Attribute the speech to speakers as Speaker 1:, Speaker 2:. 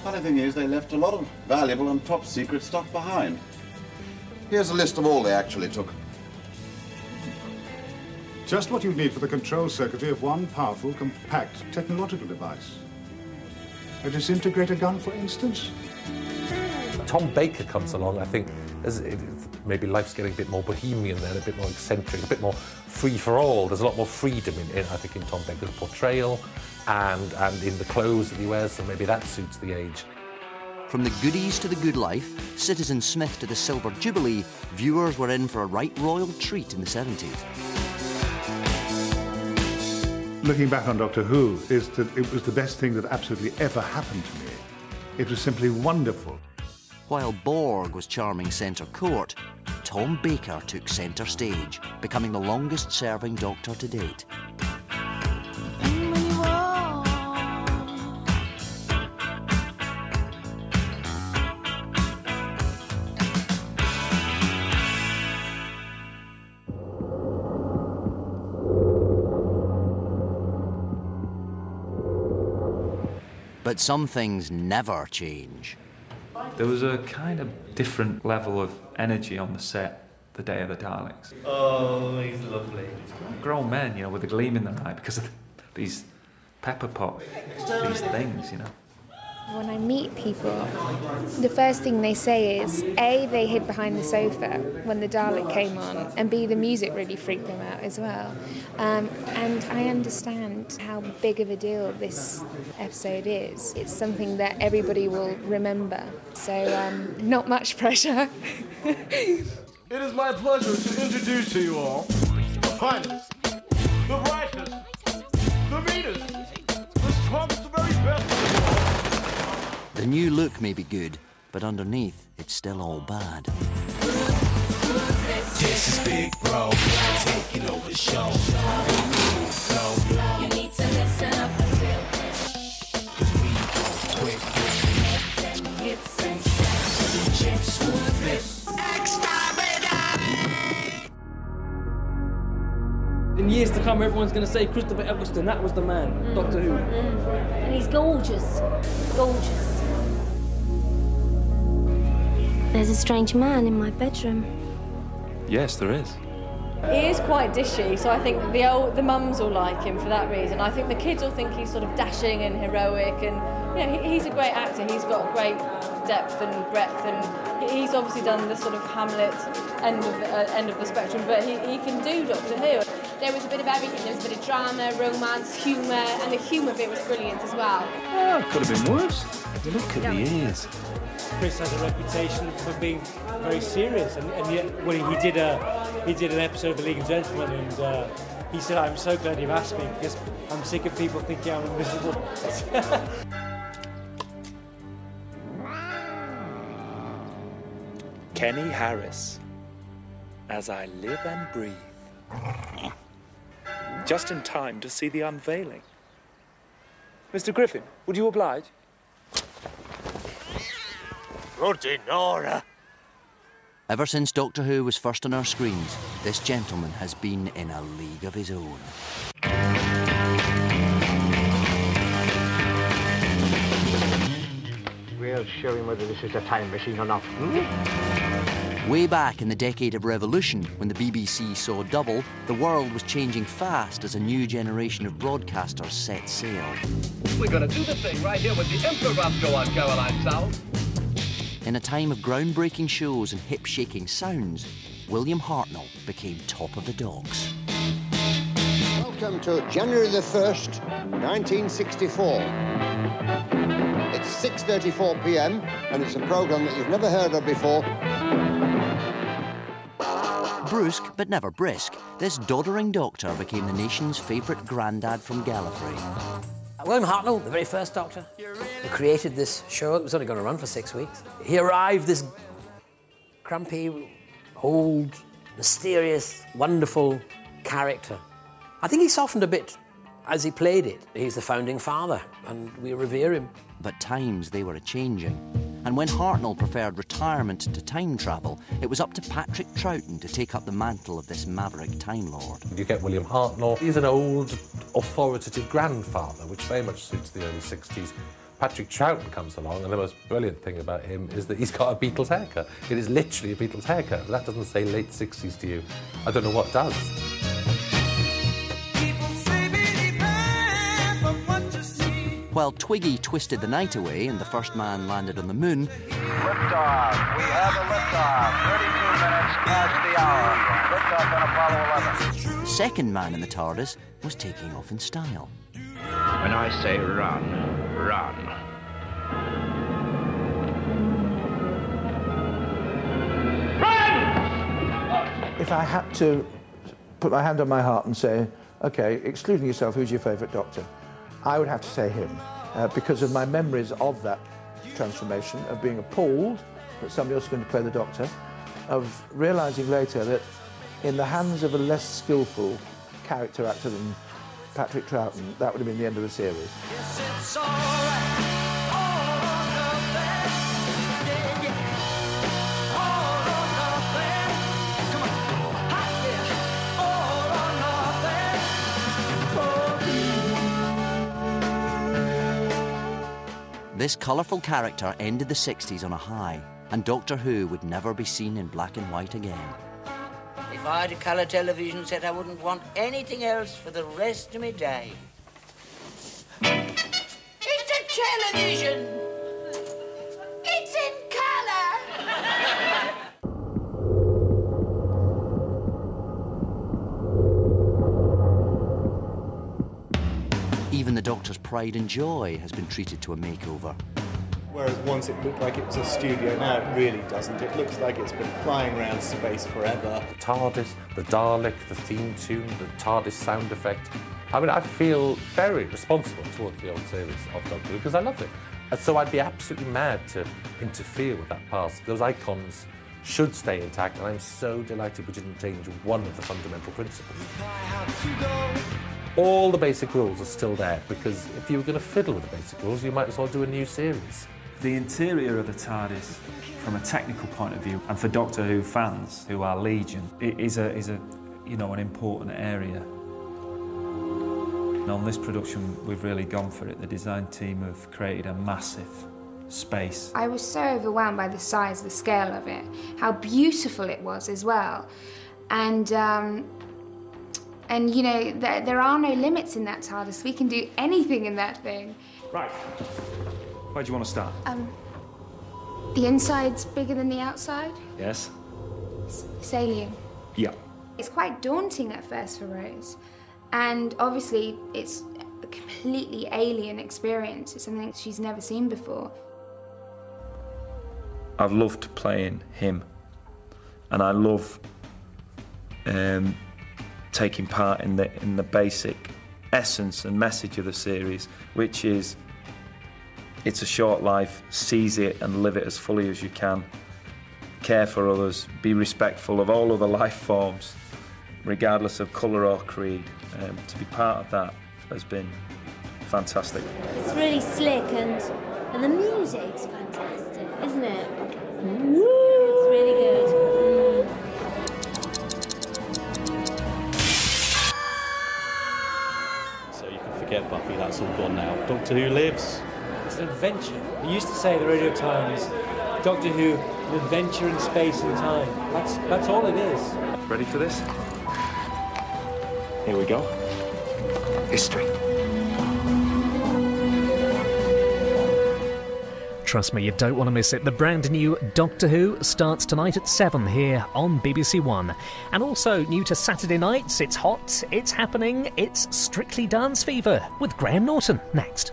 Speaker 1: Funny thing is, they left a lot of valuable and top-secret stuff behind. Here's a list of all they actually took.
Speaker 2: Just what you need for the control circuitry of one powerful, compact technological device. A disintegrator gun, for instance.
Speaker 3: Tom Baker comes along, I think, as maybe life's getting a bit more bohemian then, a bit more eccentric, a bit more free-for-all. There's a lot more freedom in I think, in Tom Baker's portrayal and in the clothes that he wears, so maybe that suits the age.
Speaker 4: From the goodies to the good life, Citizen Smith to the Silver Jubilee, viewers were in for a right royal treat in the 70s.
Speaker 2: Looking back on Doctor Who, is that it was the best thing that absolutely ever happened to me. It was simply wonderful.
Speaker 4: While Borg was charming centre court, Tom Baker took centre stage, becoming the longest-serving Doctor to date. But some things never change.
Speaker 5: There was a kind of different level of energy on the set the day of the Daleks.
Speaker 6: Oh, he's lovely.
Speaker 5: Grown men, you know, with a gleam in their eye because of these pepper pot, these things, you know.
Speaker 7: When I meet people, the first thing they say is, A, they hid behind the sofa when the Dalek came on, and B, the music really freaked them out as well. And I understand how big of a deal this episode is. It's something that everybody will remember, so not much pressure.
Speaker 6: It is my pleasure to introduce to you all the finest, the brightest, the meanest, the strongest, the very best of them all.
Speaker 4: The new look may be good, but underneath, it's still all bad.
Speaker 8: This is Big Bro, taking over the show. You need to listen up and feel this. 'Cause we go quick, then hits and snaps. Chips with this.
Speaker 9: In years to come, everyone's going to say Christopher Eccleston, that was the man, Doctor Who.
Speaker 10: And he's gorgeous, gorgeous. There's a strange man in my bedroom.
Speaker 5: Yes, there is.
Speaker 11: He is quite dishy, so I think the mums will like him for that reason. I think the kids will think he's sort of dashing and heroic, and you know, he's a great actor. He's got great depth and breadth, and he's obviously done the sort of Hamlet end of the spectrum, but he can do Doctor Who. There was a bit of everything. There was a bit of drama, romance, humour, and the humour bit was brilliant as well.
Speaker 5: Oh, could have been worse. Look at the ears.
Speaker 9: Chris has a reputation for being very serious, and yet when he did an episode of The League of Gentlemen, and he said, "I'm so glad you've asked me because I'm sick of people thinking I'm miserable."
Speaker 12: Kenny Harris, As I Live and Breathe. Just in time to see the unveiling. Mr. Griffin, would you oblige?
Speaker 6: Bloody Nora.
Speaker 4: Ever since Doctor Who was first on our screens, this gentleman has been in a league of his own.
Speaker 13: We'll show him whether this is a time machine or not.
Speaker 4: Way back in the decade of revolution, when the BBC saw double, the world was changing fast as a new generation of broadcasters set sail.
Speaker 14: We're going to do the thing right here with the improv go on, Caroline South.
Speaker 4: In a time of groundbreaking shows and hip-shaking sounds, William Hartnell became top of the dogs.
Speaker 15: Welcome to January the 1st, 1964. It's 6:34 p.m. and it's a programme that you've never heard of before.
Speaker 4: Brusque, but never brisk, this doddering doctor became the nation's favourite grandad from Gallifrey.
Speaker 16: William Hartnell, the very first Doctor, who created this show that was only going to run for 6 weeks. He arrived, this grumpy, old, mysterious, wonderful character. I think he softened a bit as he played it. He's the founding father, and we revere him.
Speaker 4: But times, they were a-changing. And when Hartnell preferred retirement to time travel, it was up to Patrick Troughton to take up the mantle of this maverick Time Lord.
Speaker 3: You get William Hartnell. He's an old, authoritative grandfather, which very much suits the early 60s Patrick Troughton comes along, and the most brilliant thing about him is that he's got a Beatles haircut. It is literally a Beatles haircut. If that doesn't say late 60s to you, I don't know what does.
Speaker 4: While Twiggy twisted the night away and the first man landed on the moon,
Speaker 14: Liftoff. We have a liftoff. 32 minutes past the hour. Liftoff on Apollo 11.
Speaker 4: the second man in the TARDIS was taking off in style.
Speaker 13: When I say run, run.
Speaker 17: If I had to put my hand on my heart and say, OK, excluding yourself, who's your favourite Doctor? I would have to say him, because of my memories of that transformation, of being appalled that somebody else was going to play the Doctor, of realising later that in the hands of a less skillful character actor than Patrick Troughton, that would have been the end of the series.
Speaker 4: This colourful character ended the 60s on a high, and Doctor Who would never be seen in black and white again.
Speaker 18: If I had a colour television set, I wouldn't want anything else for the rest of my day. It's a television! It's in colour!
Speaker 4: Even the Doctor's pride and joy has been treated to a makeover.
Speaker 19: Whereas once it looked like it was a studio, now it really doesn't. It looks like it's been flying around space forever.
Speaker 3: The TARDIS, the Dalek, the theme tune, the TARDIS sound effect. I mean, I feel very responsible towards the old series of Doctor Who because I love it. And so I'd be absolutely mad to interfere with that past. Those icons should stay intact, and I'm so delighted we didn't change one of the fundamental principles. All the basic rules are still there, because if you were going to fiddle with the basic rules, you might as well do a new series.
Speaker 5: The interior of the TARDIS, from a technical point of view, and for Doctor Who fans, who are legion, it is a you know, an important area. And on this production, we've really gone for it. The design team have created a massive space.
Speaker 7: I was so overwhelmed by the size, the scale of it, how beautiful it was as well. And you know, there are no limits in that TARDIS. We can do anything in that thing.
Speaker 5: Right. Where do you want to start?
Speaker 7: The inside's bigger than the outside.
Speaker 5: Yes?
Speaker 7: It's alien.
Speaker 5: Yeah.
Speaker 7: It's quite daunting at first for Rose. And obviously, it's a completely alien experience. It's something she's never seen before.
Speaker 5: I've loved playing him. And I love taking part in the basic essence and message of the series, which is it's a short life, seize it and live it as fully as you can. Care for others, be respectful of all other life forms, regardless of colour or creed. To be part of that has been fantastic.
Speaker 10: It's really slick and the music's fantastic, isn't it? It's really good.
Speaker 20: So you can forget Buffy, that's all gone now. Doctor Who lives.
Speaker 9: It's an adventure. We used to say at the Radio Times, Doctor Who, an adventure in space and time. That's all it is.
Speaker 5: Ready for this?
Speaker 12: Here we go. History.
Speaker 21: Trust me, you don't want to miss it. The brand new Doctor Who starts tonight at 7 here on BBC One. And also new to Saturday nights, it's hot, it's happening, it's Strictly Dance Fever with Graham Norton next.